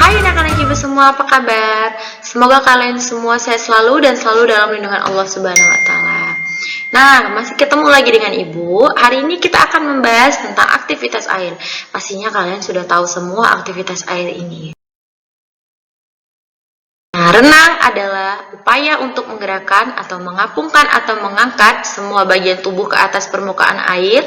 Hai anak-anak ibu semua, apa kabar? Semoga kalian semua sehat selalu dan selalu dalam lindungan Allah Subhanahu wa Ta'ala. Nah, masih ketemu lagi dengan ibu. Hari ini kita akan membahas tentang aktivitas air. Pastinya kalian sudah tahu semua aktivitas air ini. Nah, renang adalah upaya untuk menggerakkan atau mengapungkan atau mengangkat semua bagian tubuh ke atas permukaan air.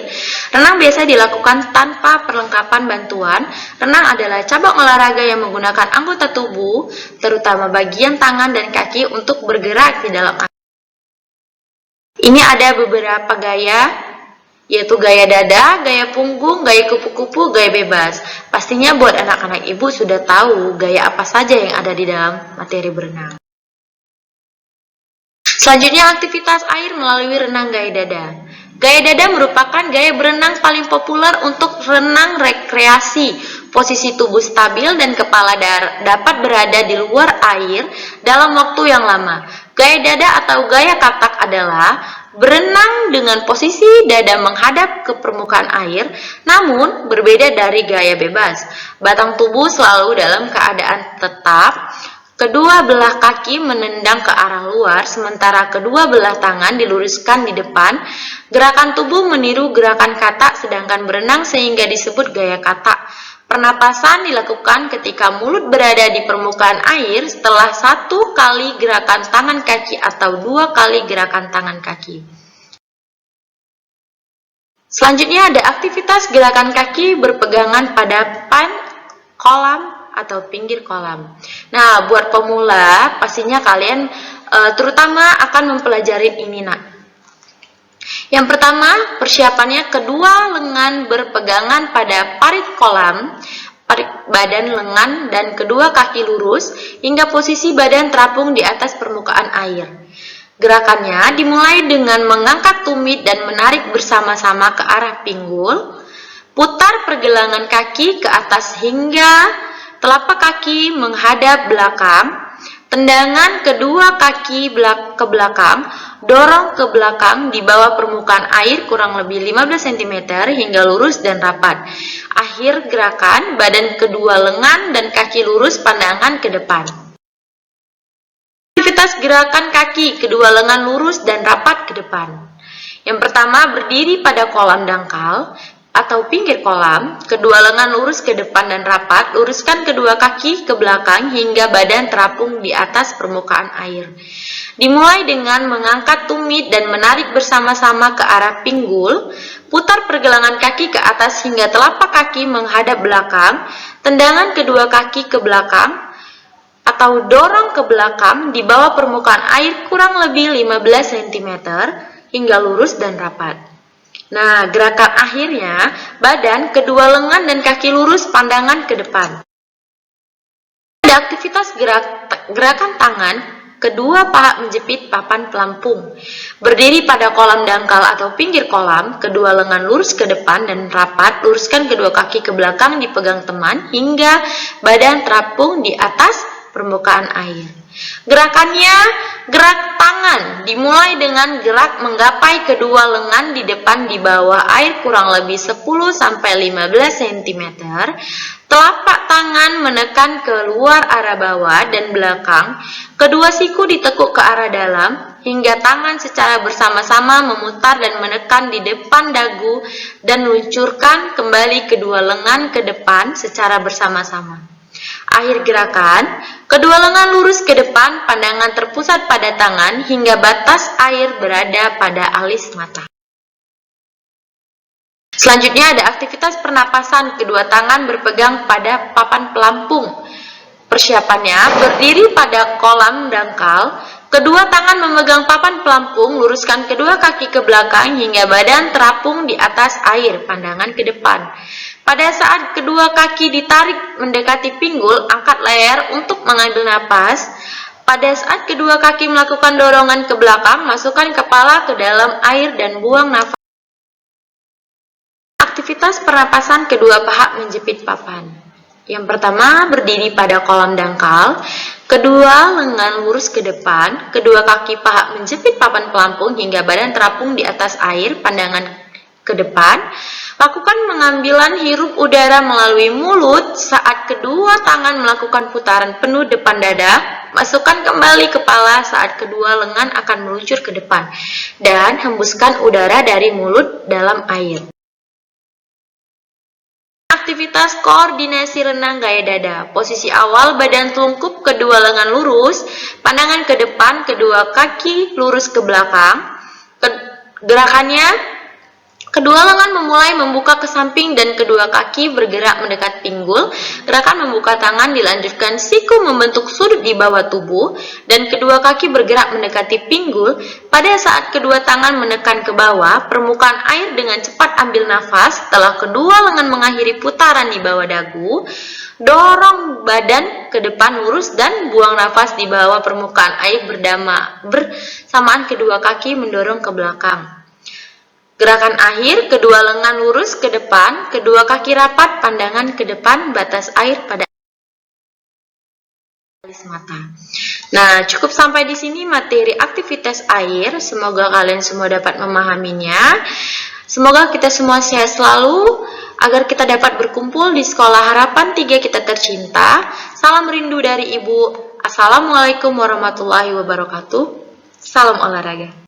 Renang biasa dilakukan tanpa perlengkapan bantuan. Renang adalah cabang olahraga yang menggunakan anggota tubuh, terutama bagian tangan dan kaki untuk bergerak di dalam air. Ini ada beberapa gaya, yaitu gaya dada, gaya punggung, gaya kupu-kupu, gaya bebas. Pastinya buat anak-anak ibu sudah tahu gaya apa saja yang ada di dalam materi berenang. Selanjutnya aktivitas air melalui renang gaya dada. Gaya dada merupakan gaya berenang paling populer untuk renang rekreasi. Posisi tubuh stabil dan kepala dapat berada di luar air dalam waktu yang lama. Gaya dada atau gaya katak adalah berenang dengan posisi dada menghadap ke permukaan air, namun berbeda dari gaya bebas. Batang tubuh selalu dalam keadaan tetap, kedua belah kaki menendang ke arah luar, sementara kedua belah tangan diluruskan di depan. Gerakan tubuh meniru gerakan katak sedangkan berenang sehingga disebut gaya katak. Pernapasan dilakukan ketika mulut berada di permukaan air setelah 1 kali gerakan tangan kaki atau 2 kali gerakan tangan kaki. Selanjutnya ada aktivitas gerakan kaki berpegangan pada pan kolam atau pinggir kolam. Nah, buat pemula pastinya kalian terutama akan mempelajari ini nak. Yang pertama, persiapannya kedua lengan berpegangan pada parit kolam, parit badan lengan dan kedua kaki lurus hingga posisi badan terapung di atas permukaan air. Gerakannya dimulai dengan mengangkat tumit dan menarik bersama-sama ke arah pinggul, putar pergelangan kaki ke atas hingga telapak kaki menghadap belakang, tendangan kedua kaki ke belakang, dorong ke belakang di bawah permukaan air kurang lebih 15 cm hingga lurus dan rapat. Akhir gerakan, badan kedua lengan dan kaki lurus pandangan ke depan. Aktivitas gerakan kaki kedua lengan lurus dan rapat ke depan. Yang pertama, berdiri pada kolam dangkal atau pinggir kolam, kedua lengan lurus ke depan dan rapat, luruskan kedua kaki ke belakang hingga badan terapung di atas permukaan air. Dimulai dengan mengangkat tumit dan menarik bersama-sama ke arah pinggul, putar pergelangan kaki ke atas hingga telapak kaki menghadap belakang, tendangan kedua kaki ke belakang atau dorong ke belakang di bawah permukaan air kurang lebih 15 cm hingga lurus dan rapat. Nah, gerakan akhirnya, badan, kedua lengan dan kaki lurus pandangan ke depan. Ada aktivitas gerakan tangan, kedua paha menjepit papan pelampung. Berdiri pada kolam dangkal atau pinggir kolam, kedua lengan lurus ke depan dan rapat, luruskan kedua kaki ke belakang dipegang teman hingga badan terapung di atas permukaan air. Gerakannya, gerak tangan dimulai dengan gerak menggapai kedua lengan di depan di bawah air kurang lebih 10-15 cm. Telapak tangan menekan ke luar arah bawah dan belakang. Kedua siku ditekuk ke arah dalam hingga tangan secara bersama-sama memutar dan menekan di depan dagu dan luncurkan kembali kedua lengan ke depan secara bersama-sama. Akhir gerakan, kedua lengan lurus ke depan, pandangan terpusat pada tangan hingga batas air berada pada alis mata. Selanjutnya ada aktivitas pernapasan, kedua tangan berpegang pada papan pelampung. Persiapannya, berdiri pada kolam dangkal, kedua tangan memegang papan pelampung, luruskan kedua kaki ke belakang hingga badan terapung di atas air, pandangan ke depan. Pada saat kedua kaki ditarik mendekati pinggul, angkat leher untuk mengambil napas. Pada saat kedua kaki melakukan dorongan ke belakang, masukkan kepala ke dalam air dan buang nafas. Aktivitas pernapasan kedua paha menjepit papan. Yang pertama, berdiri pada kolam dangkal, kedua lengan lurus ke depan, kedua kaki paha menjepit papan pelampung hingga badan terapung di atas air, pandangan ke depan. Lakukan pengambilan hirup udara melalui mulut saat kedua tangan melakukan putaran penuh depan dada. Masukkan kembali kepala saat kedua lengan akan meluncur ke depan. Dan hembuskan udara dari mulut dalam air. Aktivitas koordinasi renang gaya dada. Posisi awal badan telungkup, kedua lengan lurus, pandangan ke depan, kedua kaki lurus ke belakang. Gerakannya, kedua lengan memulai membuka ke samping dan kedua kaki bergerak mendekat pinggul. Gerakan membuka tangan dilanjutkan siku membentuk sudut di bawah tubuh dan kedua kaki bergerak mendekati pinggul. Pada saat kedua tangan menekan ke bawah permukaan air dengan cepat ambil nafas. Setelah kedua lengan mengakhiri putaran di bawah dagu, dorong badan ke depan lurus dan buang nafas di bawah permukaan air bersamaan kedua kaki mendorong ke belakang. Gerakan akhir, kedua lengan lurus ke depan, kedua kaki rapat, pandangan ke depan, batas air pada alis mata. Nah, cukup sampai di sini materi aktivitas air. Semoga kalian semua dapat memahaminya. Semoga kita semua sehat selalu, agar kita dapat berkumpul di Sekolah Harapan 3 kita tercinta. Salam rindu dari Ibu. Assalamualaikum warahmatullahi wabarakatuh. Salam olahraga.